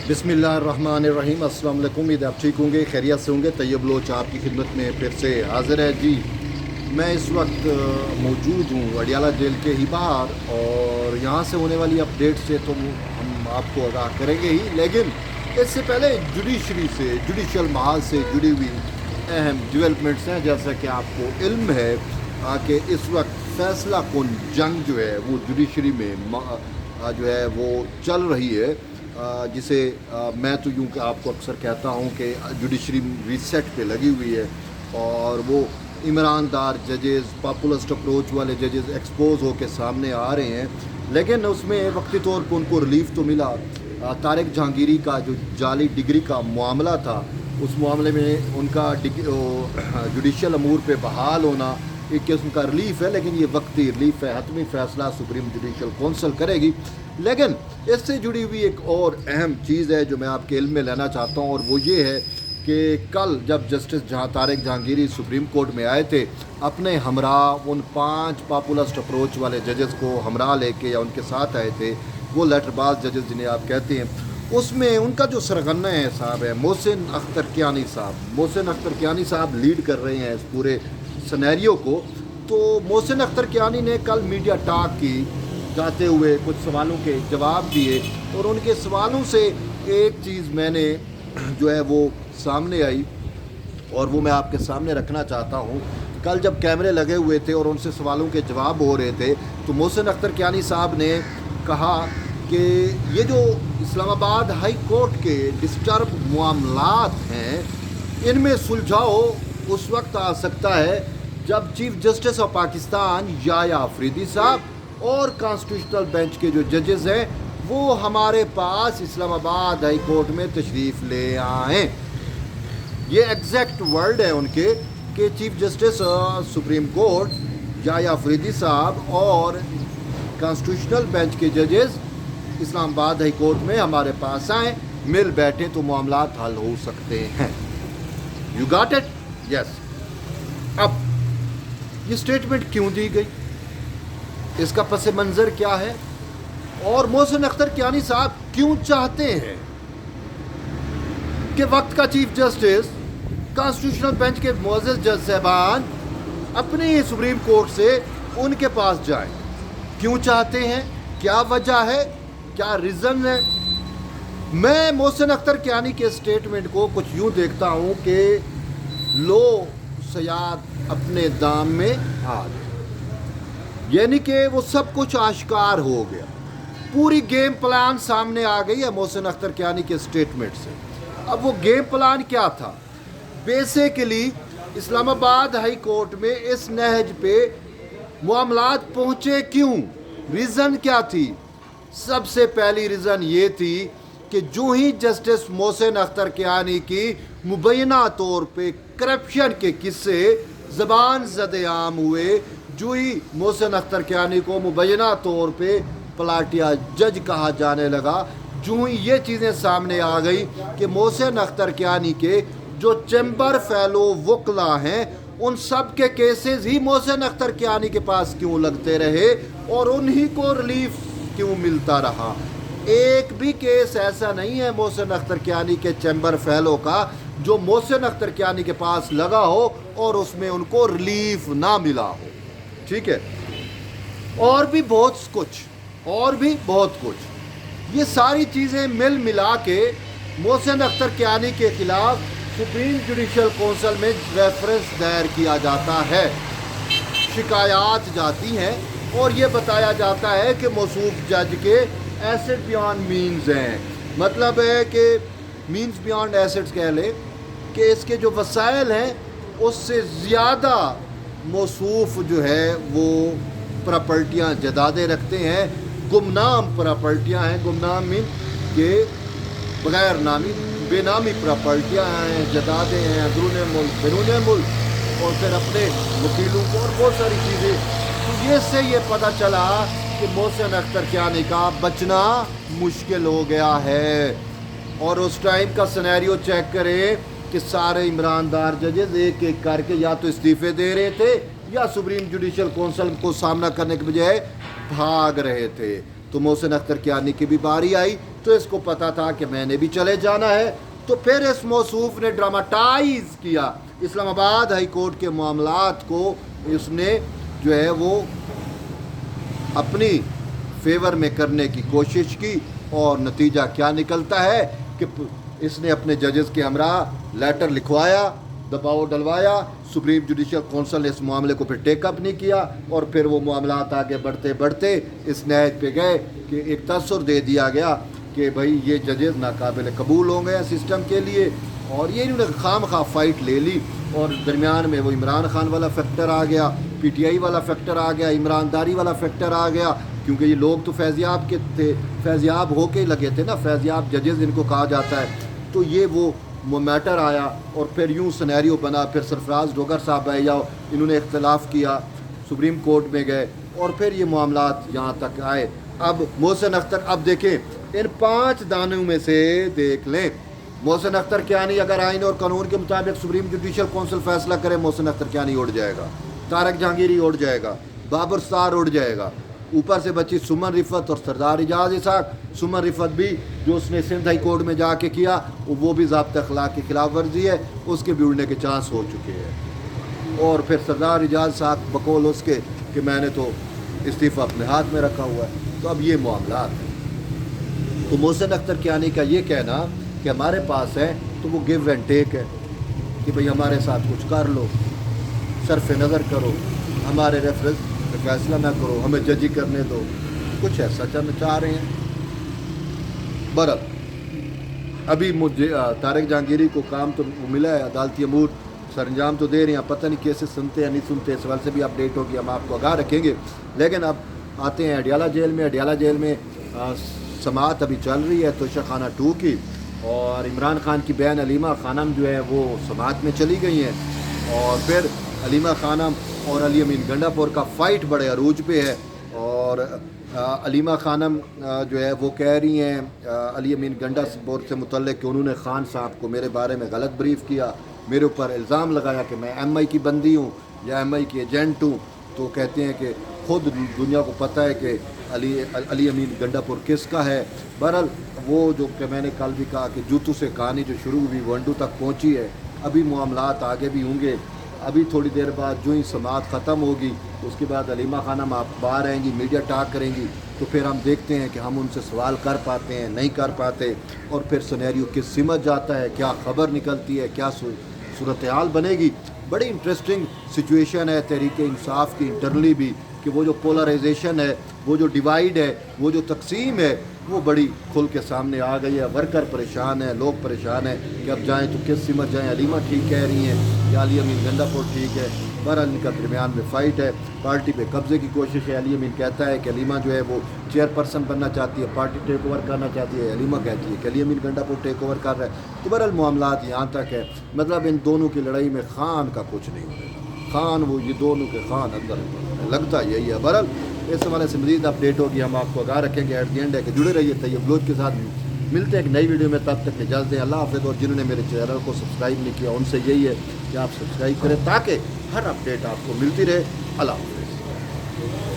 बिस्मिल्लाहिर्रहमानिर्रहीम। अस्सलाम वालेकुम। उम्मीद आप ठीक होंगे, खैरियत से होंगे। तैयब लोच आपकी खिदमत में फिर से हाजिर है जी। मैं इस वक्त मौजूद हूँ अडियाला जेल के ही बाहर, और यहाँ से होने वाली अपडेट से तो हम आपको आगाह करेंगे ही, लेकिन इससे पहले जुडिशरी से, जुडिशल महाज से जुड़ी हुई अहम डेवलपमेंट्स हैं। जैसा कि आपको इल्म है कि इस वक्त फैसला कुन जंग जो है वो जुडिशरी में जो है वो चल रही है, जिसे मैं तो यूँ कि आपको अक्सर कहता हूँ कि जुडिशरी रीसेट पे लगी हुई है, और वो ईमानदार जजेस, पॉपुलिस्ट अप्रोच वाले जजेस एक्सपोज होकर सामने आ रहे हैं। लेकिन उसमें वक्ती तौर पर उनको रिलीफ तो मिला। तारिक जहांगीरी का जो जाली डिग्री का मामला था, उस मामले में उनका जुडिशल अमूर पे बहाल होना एक किस्म का रिलीफ है, लेकिन ये वक्ती रिलीफ है। हतमी फैसला सुप्रीम जुडिशल कौंसिल करेगी। लेकिन इससे जुड़ी हुई एक और अहम चीज़ है जो मैं आपके इल्म में लेना चाहता हूँ, और वो ये है कि कल जब justice Tariq Jahangiri supreme court में आए थे, अपने हमरा उन 5 पॉपुलिस्ट अप्रोच वाले जजेस को हमरा लेके या उनके साथ आए थे, वो लेटरबाज जजेस जिन्हें आप कहते हैं। उसमें उनका जो सरगना है साहब है मोहसिन अख्तर कियानी साहब। मोहसिन अख्तर कियानी साहब लीड कर रहे हैं इस पूरे सिनेरियो को। तो मोहसिन अख्तर कियानी ने कल मीडिया टॉक की, जाते हुए कुछ सवालों के जवाब दिए, और उनके सवालों से एक चीज़ मैंने जो है वो सामने आई, और वो मैं आपके सामने रखना चाहता हूँ। कल जब कैमरे लगे हुए थे और उनसे सवालों के जवाब हो रहे थे, तो मोहसिन अख्तर कियानी साहब ने कहा कि ये जो इस्लामाबाद हाई कोर्ट के डिस्टर्ब मामलात हैं, इनमें सुलझाव उस वक्त आ सकता है जब chief justice of Pakistan Yahya Afridi साहब और कॉन्स्टिट्यूशनल बेंच के जो जजेस हैं वो हमारे पास इस्लामाबाद हाई कोर्ट में तशरीफ़ ले आएँ। ये एग्जैक्ट वर्ड है उनके कि chief justice supreme court Yahya Afridi साहब और कॉन्स्टिट्यूशनल बेंच के जजेस इस्लामाबाद हाई कोर्ट में हमारे पास आएँ, मिल बैठे तो मामलात हल हो सकते हैं। You got it? यस। अब ये स्टेटमेंट क्यों दी गई, इसका पस मंज़र क्या है, और मोहसिन अख्तर कियानी साहब क्यों चाहते हैं कि वक्त का चीफ जस्टिस, कॉन्स्टिट्यूशनल बेंच के मुअज़्ज़ज़ जज साहबान अपने सुप्रीम कोर्ट से उनके पास जाएं? क्यों चाहते हैं, क्या वजह है, क्या रीज़न है? मैं मोहसिन अख्तर कियानी के स्टेटमेंट को कुछ यूँ देखता हूँ कि लो सयाद अपने दाम में आ गए, यानी कि वो सब कुछ आश्कार हो गया, पूरी गेम प्लान सामने आ गई है मोहसिन अख्तर कियानी के स्टेटमेंट से। अब वो गेम प्लान क्या था? बेसिकली इस्लामाबाद हाई कोर्ट में इस नहज पे मामलात पहुँचे क्यों, रीज़न क्या थी? सबसे पहली रीज़न ये थी कि जो ही जस्टिस मोहसिन अख्तर कियानी की मुबैना तौर पे करप्शन के किस्से ज़बान ज़द-ए-आम हुए, जो ही मोहसिन अख्तर कियानी को मुबैना तौर पे पलाटिया जज कहा जाने लगा, जो ही ये चीज़ें सामने आ गई कि मोहसिन अख्तर कियानी के जो चैम्बर फेलो वकला हैं, उन सब के केसेस ही मोहसिन अख्तर कियानी के पास क्यों लगते रहे और उन्हीं को रिलीफ क्यों मिलता रहा। एक भी केस ऐसा नहीं है मोहसिन अख्तर कियानी के चैम्बर फेलो का जो मोहसिन अख्तर कियानी के पास लगा हो और उसमें उनको रिलीफ ना मिला हो। ठीक है, और भी बहुत कुछ, ये सारी चीज़ें मिल मिला के मोहसिन अख्तर कियानी के खिलाफ सुप्रीम जुडिशल कौंसिल में रेफरेंस दायर किया जाता है, शिकायत जाती हैं, और ये बताया जाता है कि मौसूफ जज के एसेट बियॉन्ड मीन्स हैं। मतलब है कि मीन्स बियॉन्ड एसेट्स कह लें कि इसके जो वसाइल हैं उससे ज़्यादा मौसूफ जो है वो प्रॉपर्टियाँ जदादे रखते हैं, गुमनाम प्रॉपर्टियाँ हैं। गुमनाम मीन के बग़ैर नामी, बेनामी प्रॉपर्टियाँ हैं, जदादे हैं, अंदरून मुल्क, बैरून मुल्क, और फिर अपने वकीलों को, और बहुत सारी चीज़ें। तो ये से ये पता चला कि मोहसिन अख्तर कियानी का बचना मुश्किल हो गया है। और उस टाइम का सिनेरियो चेक करें कि सारे ईमानदार जजेस एक एक करके या तो इस्तीफ़े दे रहे थे या सुप्रीम जुडिशल कौंसिल को सामना करने के बजाय भाग रहे थे। तो मोहसिन अख्तर कियानी की भी बारी आई تو اس کو پتہ تھا کہ میں نے بھی چلے جانا ہے، تو پھر اس موصوف نے ڈراماٹائز کیا اسلام آباد ہائی کورٹ کے معاملات کو، اس نے جو ہے وہ اپنی فیور میں کرنے کی کوشش کی، اور نتیجہ کیا نکلتا ہے کہ اس نے اپنے ججز کے ہمراہ لیٹر لکھوایا، دباؤ ڈلوایا، سپریم جوڈیشل کونسل نے اس معاملے کو پھر ٹیک اپ نہیں کیا، اور پھر وہ معاملات آگے بڑھتے بڑھتے اس نہج پہ گئے کہ ایک تاثر دے دیا گیا کہ بھائی یہ ججز ناقابل قبول ہو گئے سسٹم کے لیے، اور یہ انہوں نے خام خواہ فائٹ لے لی، اور درمیان میں وہ عمران خان والا فیکٹر آ گیا، پی ٹی آئی والا فیکٹر آ گیا، عمران داری والا فیکٹر آ گیا، کیونکہ یہ لوگ تو فیضیاب کے تھے، فیضیاب ہو کے لگے تھے نا، فیضیاب ججز ان کو کہا جاتا ہے، تو یہ وہ میٹر آیا، اور پھر یوں سنیریو بنا، پھر سرفراز ڈوگر صاحب آئے، یا انہوں نے اختلاف کیا، سپریم کورٹ میں گئے، اور پھر یہ معاملات یہاں تک آئے۔ اب محسن اختر، اب دیکھیں ان 5 دانوں میں سے دیکھ لیں، محسن اختر کیانی اگر آئین اور قانون کے مطابق سپریم جوڈیشل کونسل فیصلہ کرے، محسن اختر کیانی اڑ جائے گا، طارق جہانگیری اڑ جائے گا، بابر سار اڑ جائے گا، اوپر سے بچی سمن رفت اور سردار اعجاز اسحاق، سمن رفت بھی جو اس نے سندھ ہائی کورٹ میں جا کے کیا وہ بھی ضابطہ اخلاق کی خلاف ورزی ہے، اس کے بھی اڑنے کے چانس ہو چکے ہیں، اور پھر سردار اعجاز اسحاق بقول اس کے کہ میں نے تو استعفیٰ اپنے ہاتھ میں رکھا ہوا ہے، تو اب یہ معاملات ہیں۔ تو محسن اختر کیانی کا یہ کہنا کہ ہمارے پاس ہے تو وہ گیو اینڈ ٹیک ہے کہ بھئی ہمارے ساتھ کچھ کر لو، صرف نظر کرو، ہمارے ریفرنس پہ فیصلہ نہ کرو، ہمیں ججی کرنے دو، کچھ ایسا چاہ رہے ہیں۔ برحال ابھی مجھے طارق جہانگیری کو کام تو ملا ہے، عدالتی امور سر انجام تو دے رہے ہیں، پتہ نہیں کیسے سنتے ہیں نہیں سنتے، اس حوالے سے بھی اپڈیٹ ہوگی، ہم آپ کو آگاہ رکھیں گے۔ لیکن اب آتے ہیں اڈیالہ جیل میں۔ اڈیالہ جیل میں سماعت ابھی چل رہی ہے توشہ خانہ 2 کی، اور عمران خان کی بہن علیمہ خانم جو ہے وہ سماعت میں چلی گئی ہیں، اور پھر علیمہ خانم اور علی امین گنڈا پور کا فائٹ بڑے عروج پہ ہے، اور علیمہ خانم جو ہے وہ کہہ رہی ہیں علی امین گنڈا پور سے متعلق کہ انہوں نے خان صاحب کو میرے بارے میں غلط بریف کیا، میرے اوپر الزام لگایا کہ میں ایم آئی کی بندی ہوں یا ایم آئی کی ایجنٹ ہوں، تو کہتے ہیں کہ خود دنیا کو پتہ ہے کہ علی امین گنڈا پور کس کا ہے۔ بہرحال وہ جو کہ میں نے کل بھی کہا کہ جوتو سے کہانی جو شروع ہوئی ونڈو تک پہنچی ہے، ابھی معاملات آگے بھی ہوں گے، ابھی تھوڑی دیر بعد جو ہی سماعت ختم ہوگی اس کے بعد علیمہ خانم آپ باہر آئیں گی، میڈیا ٹاک کریں گی، تو پھر ہم دیکھتے ہیں کہ ہم ان سے سوال کر پاتے ہیں نہیں کر پاتے، اور پھر سینیریو کس سمجھ جاتا ہے، کیا خبر نکلتی ہے، کیا صورتحال بنے گی۔ بڑی انٹرسٹنگ سچویشن ہے تحریک انصاف کی انٹرنلی بھی، کہ وہ جو پولرائزیشن ہے، وہ جو ڈیوائیڈ ہے، وہ جو تقسیم ہے، وہ بڑی کھل کے سامنے آ گئی ہے۔ ورکر پریشان ہیں، لوگ پریشان ہیں کہ اب جائیں تو کس سمجھ جائیں، علیمہ ٹھیک کہہ رہی ہیں یا علی امین گنڈا پور ٹھیک ہے۔ بہرحال ان کا درمیان میں فائٹ ہے، پارٹی پہ قبضے کی کوشش ہے۔ علی امین کہتا ہے کہ علیمہ جو ہے وہ چیئر پرسن بننا چاہتی ہے، پارٹی ٹیک اوور کرنا چاہتی ہے، علیمہ کہتی ہے کہ علی امین گنڈا پور ٹیک اوور کر رہا ہے۔ تو بہرحال معاملات یہاں تک ہے، مطلب ان دونوں کی لڑائی میں خان کا کچھ نہیں ہونے گا، خان وہ یہ دونوں کے خان اندر لگتا یہی ہے۔ بہرحال اس حوالے سے مزید اپڈیٹ ہوگی، ہم آپ کو آگاہ رکھیں گے۔ ایٹ دی اینڈ ہے کہ جڑے رہیے طیب بلوچ کے ساتھ، ملتے ہیں ایک نئی ویڈیو میں، تب تک اجازت دیں، اللہ حافظ۔ اور جنہوں نے میرے چینل کو سبسکرائب نہیں کیا ان سے یہی ہے کہ آپ سبسکرائب کریں تاکہ ہر اپڈیٹ آپ کو ملتی رہے۔ اللہ حافظ۔